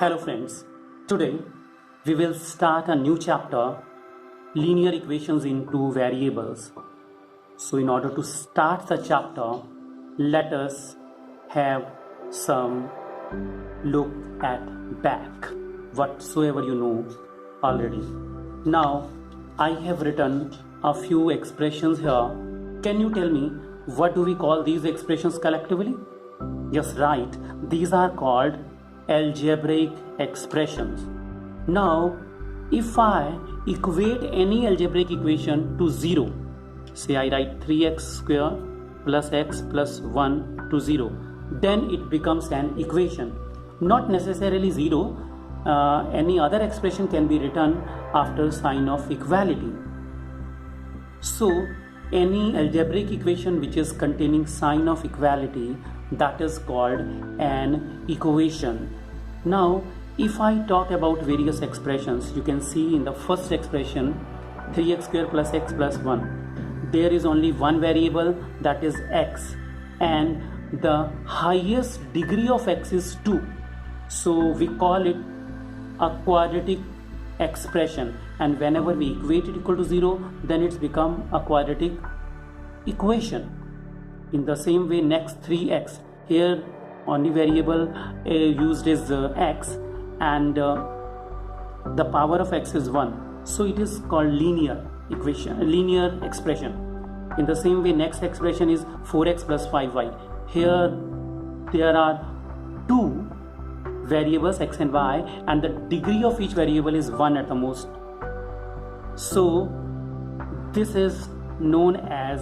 Hello friends, today we will start a new chapter, linear equations in two variables. So in order to start the chapter, let us have some look at back, whatsoever you know already. Now I have written a few expressions here. Can you tell me what do we call these expressions collectively? Yes, right, these are called algebraic expressions. Now, if I equate any algebraic equation to 0, say I write 3x square plus x plus 1 to 0, then it becomes an equation. Not necessarily 0, any other expression can be written after sign of equality. So, any algebraic equation which is containing sign of equality, that is called an equation. Now, if I talk about various expressions, you can see in the first expression 3x square plus x plus 1, there is only one variable, that is x, and the highest degree of x is 2. So we call it a quadratic expression, and whenever we equate it equal to 0, then it's become a quadratic equation. In the same way, next 3x, here only variable used is x, and the power of x is 1, so it is called linear equation, linear expression. In the same way, next expression is 4x plus 5y. Here there are two variables x and y, and the degree of each variable is 1 at the most. So this is known as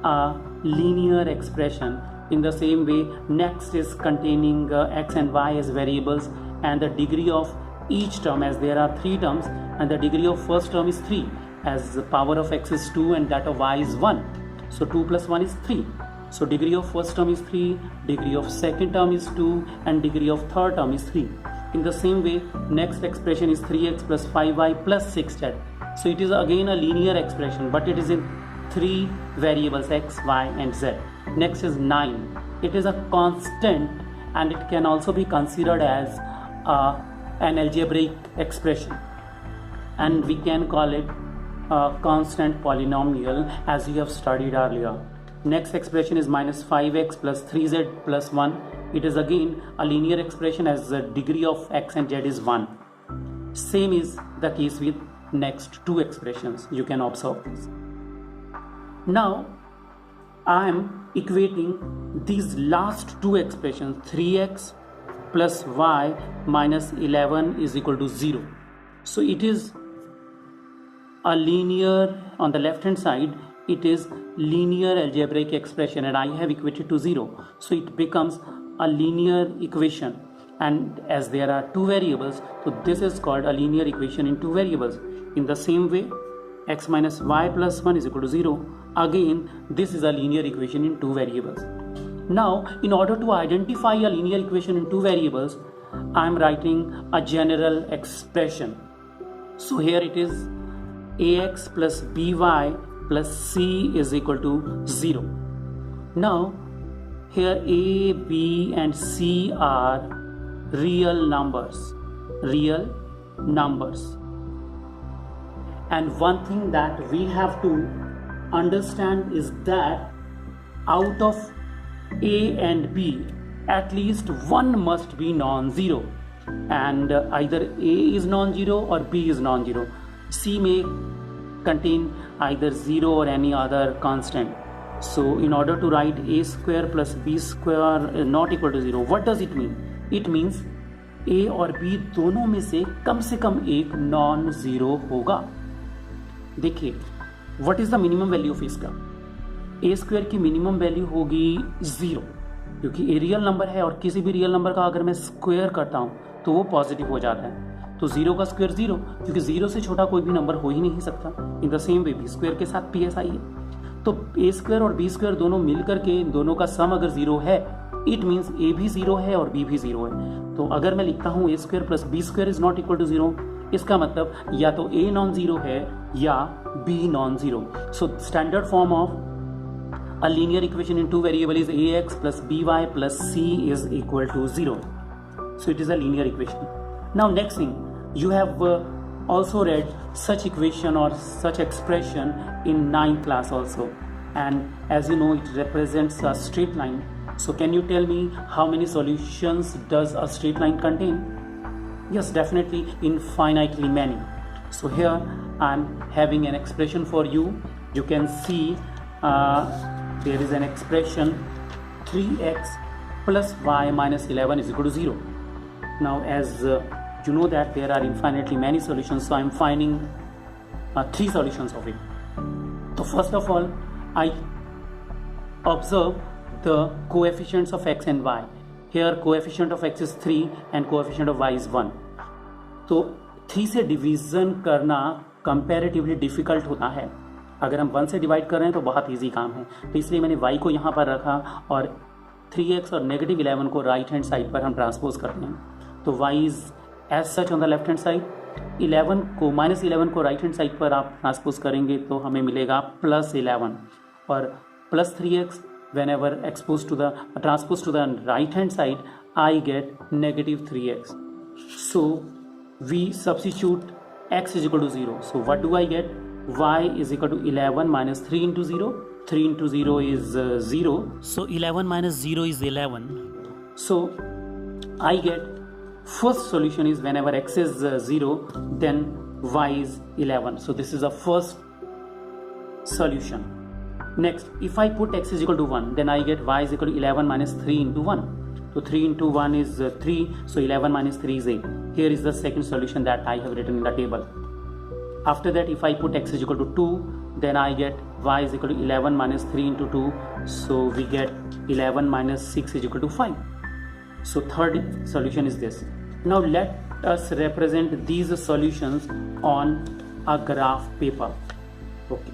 a linear expression. In the same way, next is containing x and y as variables, and the degree of each term, as there are 3 terms, and the degree of first term is 3, as the power of x is 2 and that of y is 1. So 2 plus 1 is 3. So degree of first term is 3, degree of second term is 2, and degree of third term is 3. In the same way, next expression is 3x plus 5y plus 6z. So it is again a linear expression, but it is in 3 variables x, y and z. Next is 9. It is a constant, and it can also be considered as an algebraic expression, and we can call it a constant polynomial, as we have studied earlier. Next expression is minus 5x plus 3z plus 1. It is again a linear expression, as the degree of x and z is 1. Same is the case with next 2 expressions. You can observe this. Now I am equating these last 2 expressions, 3x plus y minus 11 is equal to 0. So it is a linear, on the left hand side it is linear algebraic expression, and I have equated to 0, so it becomes a linear equation. And as there are 2 variables, so this is called a linear equation in 2 variables. In the same way, x minus y plus 1 is equal to 0. Again, this is a linear equation in 2 variables. Now, in order to identify a linear equation in 2 variables, I am writing a general expression. So here it is ax plus by plus c is equal to 0. Now, here a, b and c are real numbers. And one thing that we have to understand is that out of a and b, at least one must be non-zero, and either a is non-zero or b is non-zero. C may contain either 0 or any other constant. So in order to write a square plus b square not equal to 0, what does it mean? It means a और b दोनों में से कम एक non zero होगा. देखिए, what is the minimum value of इसका? ए square की minimum value होगी 0, क्योंकि ए रियल नंबर है और किसी भी रियल नंबर का अगर मैं स्क्वायर करता हूं तो वो पॉजिटिव हो जाता है. तो 0 का स्क्वायर 0, क्योंकि 0 से छोटा कोई भी नंबर हो ही नहीं सकता. In the same way B square के साथ भी ऐसा ही है. तो ए स्क्वायर और बी स्क्वायर दोनों मिलकर के दोनों का सम अगर 0 है, इट मीन्स ए भी 0 है और बी भी 0 है. तो अगर मैं लिखता हूँ A square plus B square is not equal to 0, इसका मतलब या तो ए नॉन जीरो है या B non zero. So standard form of a linear equation in two variable is ax plus by plus c is equal to 0. So it is a linear equation. Now next thing, you have also read such equation or such expression in 9th class also, and as you know it represents a straight line. So can you tell me how many solutions does a straight line contain? Yes, definitely infinitely many. So here I'm having an expression for you. You can see there is an expression 3x plus y minus 11 is equal to 0. Now as you know that there are infinitely many solutions, so I'm finding 3 solutions of it. So first of all, I observe the coefficients of x and y. Here coefficient of x is 3 and coefficient of y is 1. तो 3 से division करना comparatively difficult होता है. अगर हम 1 से divide कर रहे हैं तो बहुत इजी काम है. तो इसलिए मैंने y को यहाँ पर रखा और 3x और नेगेटिव 11 को राइट हैंड साइड पर हम ट्रांसपोज करते हैं. तो y is as such on the left hand side. 11 को माइनस 11 को राइट हैंड साइड पर आप ट्रांसपोज करेंगे तो हमें मिलेगा प्लस 11 और plus 3x whenever exposed to the transposed to the right hand side I get negative 3x. So we substitute x is equal to 0. So what do I get? Y is equal to 11 minus 3 into 0. 3 into 0 is 0. So 11 minus 0 is 11. So I get first solution is whenever x is 0 then y is 11. So this is the first solution. Next, if I put x is equal to 1, then I get y is equal to 11 minus 3 into 1. So 3 into 1 is 3, so 11 minus 3 is 8. Here is the second solution that I have written in the table. After that, if I put x is equal to 2, then I get y is equal to 11 minus 3 into 2. So we get 11 minus 6 is equal to 5. So third solution is this. Now let us represent these solutions on a graph paper. Okay.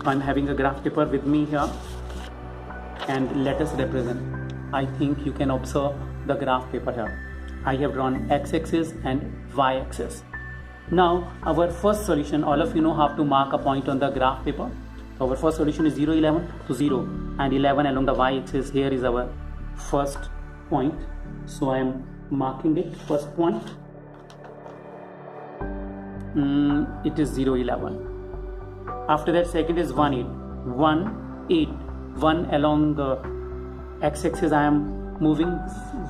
I'm having a graph paper with me here and let us represent. I think you can observe the graph paper here. I have drawn x-axis and y-axis. Now our first solution, all of you know how to mark a point on the graph paper. So our first solution is 0, 11 to 0 and 11 along the y-axis. Here is our first point. So I am marking it, first point. It is 0, 11. After that second is 1, 8. 1, 8. 1 along the x-axis I am moving.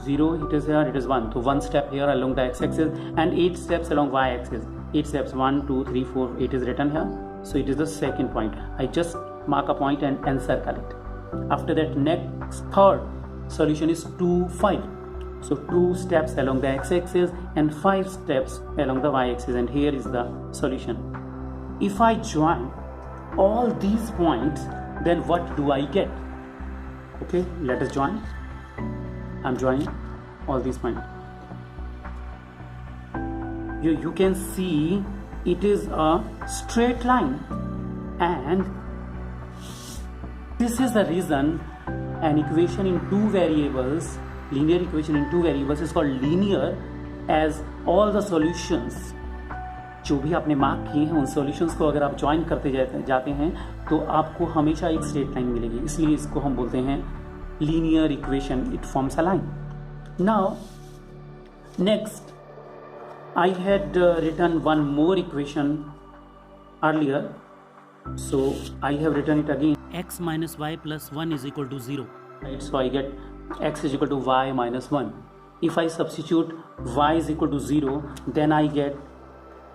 0 it is here, it is 1. So 1 step here along the x-axis and 8 steps along y-axis. 8 steps, 1, 2, 3, 4, 8 is written here. So it is the second point. I just mark a point and encircle it. After that next third solution is 2, 5. So 2 steps along the x-axis and 5 steps along the y-axis, and here is the solution. If I join all these points, then what do I get? Okay, let us join. I'm joining all these points. You can see it is a straight line, and this is the reason an equation in 2 variables, linear equation in 2 variables is called linear, as all the solutions जो भी आपने mark किए हैं उन solutions को अगर आप join करते जाते हैं तो आपको हमेशा एक स्ट्रेट लाइन मिलेगी. इसलिए इसको हम बोलते हैं linear equation. It forms a line. Now next I had written one more equation earlier, so I have written it again. x minus y plus 1 is equal to 0. Right, so I get x is equal to y minus 1. If I substitute y is equal to 0, then I get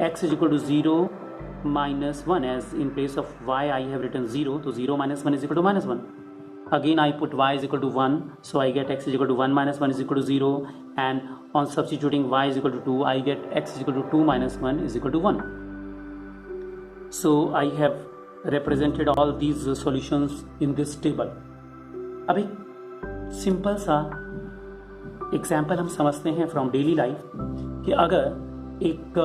x is equal to 0 minus 1, as in place of y I have written 0, so 0 minus 1 is equal to minus 1. Again I put y is equal to 1, so I get x is equal to 1 minus 1 is equal to 0, and on substituting y is equal to 2, I get x is equal to 2 minus 1 is equal to 1. So I have represented all these solutions in this table. अब एक simple सा example हम समझते हैं from daily life कि अगर एक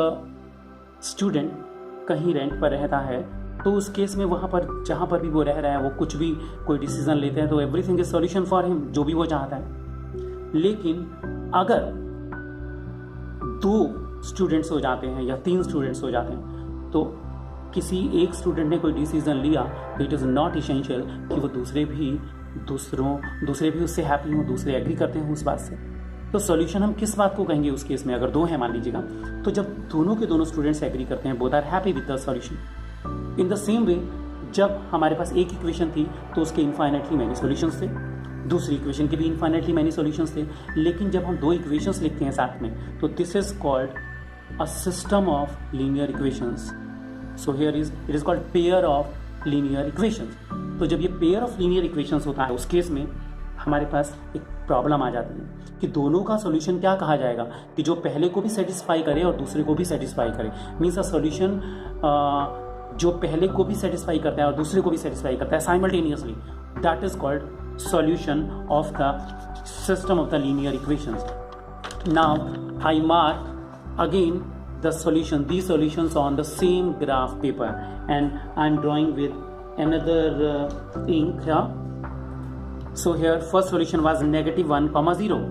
student कहीं रेंट पर रहता है तो उस केस में वहाँ पर जहाँ पर भी वो रह रहा है वो कुछ भी कोई डिसीजन लेते हैं तो everything is solution for him, जो भी वो चाहता है. लेकिन अगर 2 स्टूडेंट्स हो जाते हैं या 3 स्टूडेंट्स हो जाते हैं तो किसी एक स्टूडेंट ने कोई डिसीजन लिया तो इट इज़ नॉट इसेंशियल कि वो दूसरे भी उससे हैप्पी हों, दूसरे एग्री करते हैं उस बात से. तो सॉल्यूशन हम किस बात को कहेंगे उस केस में, अगर दो हैं मान लीजिएगा, तो जब दोनों के दोनों स्टूडेंट्स एग्री करते हैं, both are happy with the solution. In the same way जब हमारे पास एक इक्वेशन थी तो उसके इनफाइनाइटली मैनी सॉल्यूशंस थे, दूसरी इक्वेशन के भी इनफाइनाइटली मैनी सॉल्यूशंस थे, लेकिन जब हम दो इक्वेशंस लिखते हैं साथ में तो this is called a system of linear equations. So here it is called pair of linear equations. तो जब ये पेयर ऑफ लीनियर इक्वेशंस होता है उस केस में हमारे पास एक प्रॉब्लम आ जाती है कि दोनों का सॉल्यूशन क्या कहा जाएगा, कि जो पहले को भी सेटिस्फाई करे और दूसरे को भी सेटिस्फाई करे। मीन्स अ सॉल्यूशन जो पहले को भी सेटिस्फाई करता है और दूसरे को भी सेटिस्फाई करता है simultaneously, that is called solution of the system of the linear equations. Now I mark again the solution, these solutions on the same graph paper, and I'm drawing with another ink here. So here first solution was negative 1 comma 0.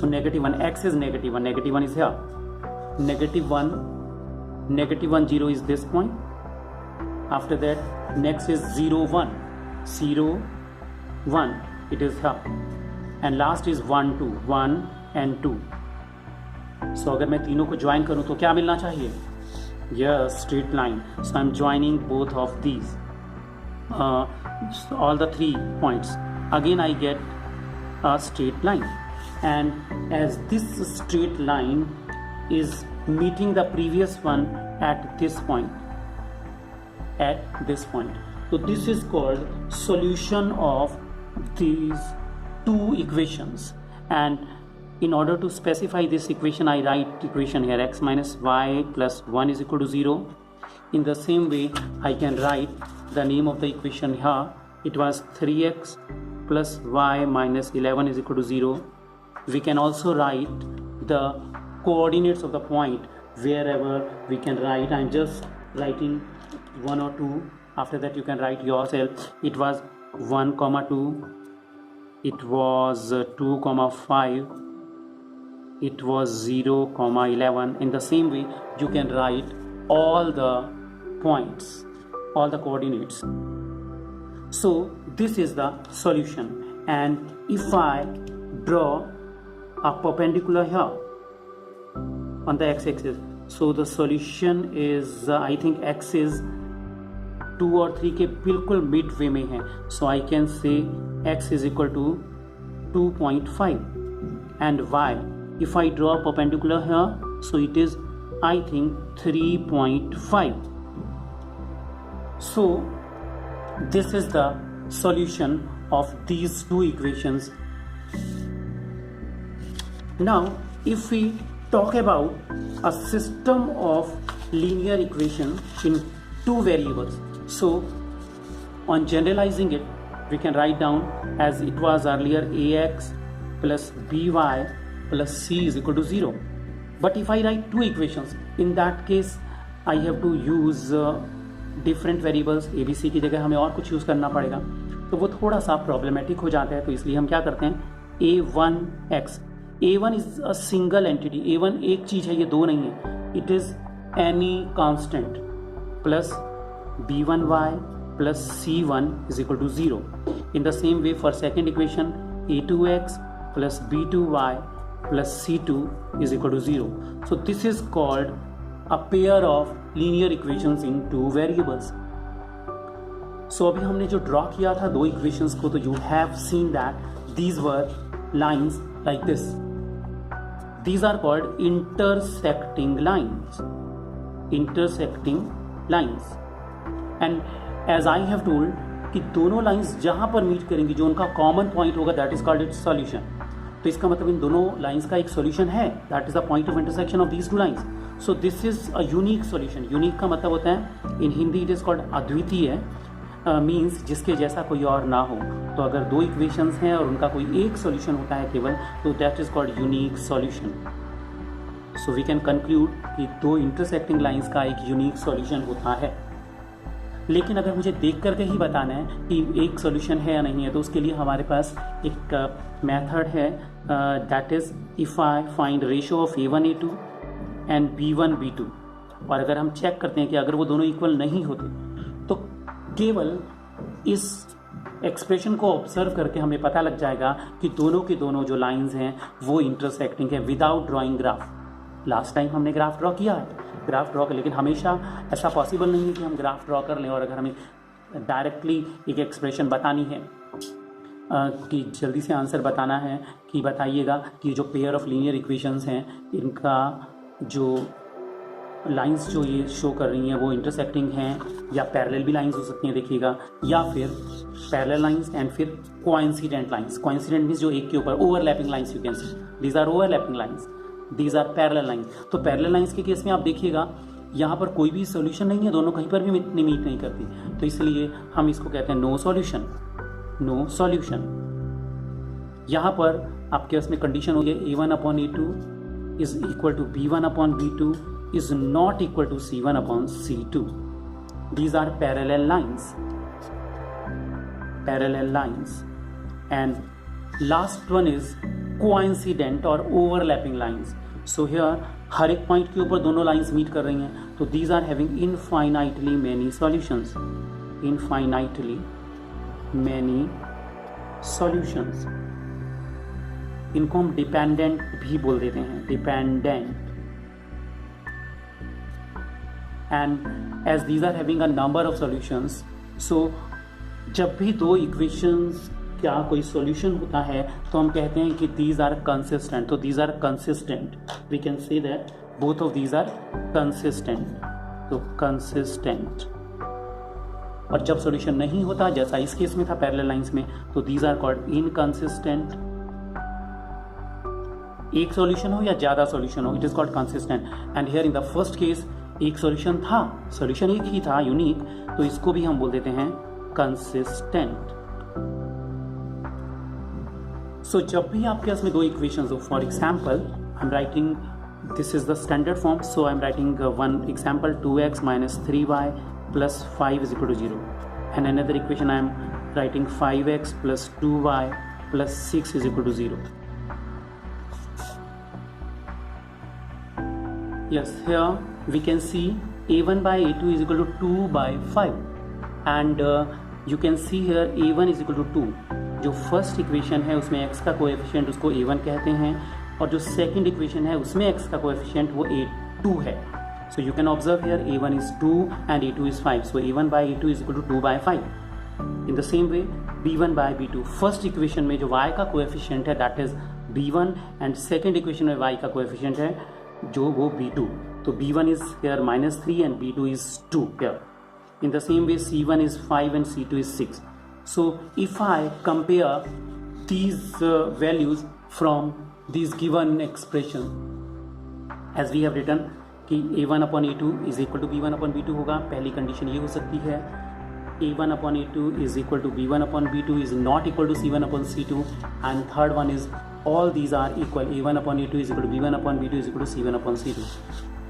So negative 1, x is negative 1, negative 1 is here, negative 1, negative 1 0 is this point. After that next is 0 1, 0 1, it is here, and last is 1 2, 1 and 2. सो अगर मैं तीनों को join करूं तो क्या मिलना चाहिए, yes straight line. So I am joining both of these all the 3 points, again I get a straight line, and as this straight line is meeting the previous one at this point, so this is called solution of these two equations. And in order to specify this equation, I write equation here, x minus y plus 1 is equal to 0. In the same way, I can write the name of the equation here. It was 3x plus y minus 11 is equal to 0. We can also write the coordinates of the point wherever we can write. I'm just writing 1 or 2. After that, you can write yourself. It was 1 comma 2. It was 2 comma 5. It was 0 comma 11. In the same way you can write all the points, all the coordinates. So this is the solution, and if I draw a perpendicular here on the x-axis, so the solution is I think x is 2 और 3 के बिल्कुल midway में है. So I can say x is equal to 2.5 and y, if I draw a perpendicular here, so it is I think 3.5. So this is the solution of these two equations. Now if we talk about a system of linear equation in two variables, so on generalizing it we can write down as it was earlier, ax plus by plus c is equal to 0. But if I write two equations, in that case I have to use different variables. a b c की जगह हमें और कुछ use करना पड़ेगा, तो वो थोड़ा सा प्रॉब्लमेटिक हो जाता है. तो इसलिए हम क्या करते हैं, a1x, a1 is a single entity, a1 एक चीज़ है, ये दो नहीं है. It is any constant plus b1y plus c1 is equal to 0. In the same way for second equation, a2x plus b2y plus c2 is equal to 0. So this is called a pair of linear equations in two variables. So अभी हमने जो draw किया था दो equations को, तो you have seen that these were lines like this. These are called intersecting lines. Intersecting lines. And as I have told कि दोनों लाइंस जहाँ पर मीट करेंगी, जो उनका कॉमन पॉइंट होगा, that is called its solution. तो इसका मतलब इन दोनों लाइंस का एक सॉल्यूशन है, that is the point of intersection of these two lines. So this is a unique solution. Unique का मतलब होता है इन हिंदी इट इज कॉल्ड अद्वितीय, मीन्स जिसके जैसा कोई और ना हो. तो अगर दो इक्वेशंस हैं और उनका कोई एक सॉल्यूशन होता है केवल, तो that is called unique solution. So we can conclude कि दो इंटरसेक्टिंग लाइंस का एक यूनिक सॉल्यूशन होता है. लेकिन अगर मुझे देख करके ही बताना है कि एक सॉल्यूशन है या नहीं है, तो उसके लिए हमारे पास एक मेथड है, that is if I find ratio of a1 a2 and b1 b2. और अगर हम चेक करते हैं कि अगर वो दोनों इक्वल नहीं होते, तो केवल इस एक्सप्रेशन को ऑब्जर्व करके हमें पता लग जाएगा कि दोनों की दोनों जो लाइंस हैं वो इंटरसेक्टिंग है without drawing graph. Last time हमने ग्राफ ड्रॉ किया है, ग्राफ ड्रॉ कर, लेकिन हमेशा ऐसा पॉसिबल नहीं है कि हम ग्राफ ड्रॉ कर लें। और अगर हमें डायरेक्टली एक एक्सप्रेशन बतानी है कि जल्दी से आंसर बताना है कि बताइएगा कि जो पेयर ऑफ लीनियर इक्वेशंस हैं इनका जो लाइंस जो ये शो कर रही हैं वो इंटरसेक्टिंग हैं या पैरेलल भी लाइंस हो सकती हैं देखिएगा, या फिर पैरेलल लाइंस एंड फिर कोइंसिडेंट लाइंस। कोइंसिडेंट मींस जो एक के ऊपर overlapping lines, you can see these are overlapping lines, these are parallel lines. तो पैरेलल लाइंस के केस में आप देखिएगा यहाँ पर कोई भी सॉल्यूशन नहीं है, दोनों कहीं पर भी मीट नहीं करती, तो इसलिए हम इसको कहते हैं नो सॉल्यूशन, नो सॉल्यूशन। यहाँ पर आपके उसमें कंडीशन होगी a1/a2 is equal to b1/b2 is not equal to c1/c2. These are parallel lines, parallel lines. And last one is coincident or overlapping lines. So here हर एक point के ऊपर दोनों lines meet कर रही हैं, तो these are having infinitely many solutions, infinitely many solutions. इनको हम डिपेंडेंट भी बोल देते हैं, dependent. And as these are having a number of solutions, so जब भी दो इक्वेशंस का कोई सॉल्यूशन होता है तो हम कहते हैं कि these are consistent, तो these are consistent, we can say that both of these are consistent, तो consistent। और जब सॉल्यूशन नहीं होता जैसा इस केस में था पैरेलल लाइंस में, तो these are called inconsistent। एक सॉल्यूशन हो या ज़्यादा सॉल्यूशन हो, it is called consistent. And here in the first case एक सॉल्यूशन था, सॉल्यूशन एक ही था, यूनिक, तो इसको भी हम बोल देते हैं कंसिस्टेंट। सो जब भी आपके पास में दो इक्वेशंस हो, for example I am writing, this is the standard form, so I am writing one example 2x minus 3y plus 5 is equal to 0, and another equation I am writing 5x plus 2y plus 6 is equal to 0. Yes, here we can see a1 by a2 is equal to 2 by 5, and you can see here a1 is equal to 2। जो first equation है उसमें x का coefficient उसको a1 कहते हैं, और जो second equation है उसमें x का कोएफिशिएंट वो a2 है। So you can observe here a1 is 2 and a2 is 5, so a1 by a2 is equal to 2 by 5। In the same way b1 by b2, first equation में जो y का coefficient है that is b1, and second equation में y का coefficient है जो वो b2, तो b1 is here -3 and b2 is 2 here. In the same way c1 is 5 and c2 is 6. So if I compare these values from these given expression as we have written कि a1/a2 is equal to b1/b2 होगा, पहली condition ये हो सकती है a1/a2 is equal to b1/b2 is not equal to c1/c2, and third one is all these are equal, a1/a2 is equal to b1/b2 is equal to c1/c2।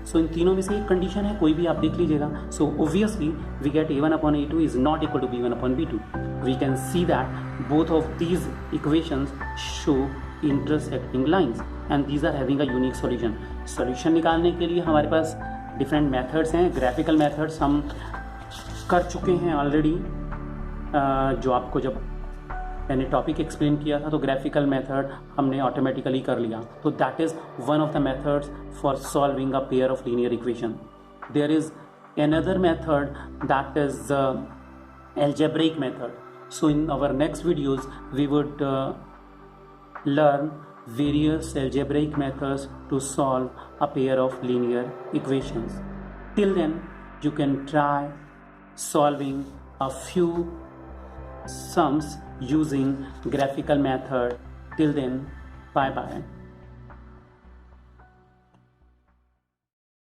सो इन तीनों में से एक कंडीशन है, कोई भी आप देख लीजिएगा। So obviously we get a1/a2 is not equal to b1/b2। We can see that both of these equations show intersecting lines and these are having a unique solution. Solution निकालने के लिए हमारे पास डिफरेंट मेथड्स हैं, graphical methods हम कर चुके हैं ऑलरेडी। जो आपको जब मैंने टॉपिक एक्सप्लेन किया था तो ग्राफिकल मेथड हमने ऑटोमेटिकली कर लिया, तो that is one of the methods for solving a pair of linear equation. There is another method that is algebraic method. So in our next videos we would learn various algebraic methods to solve a pair of linear equations. Till then you can try solving a few sums using graphical method. Till then, bye bye.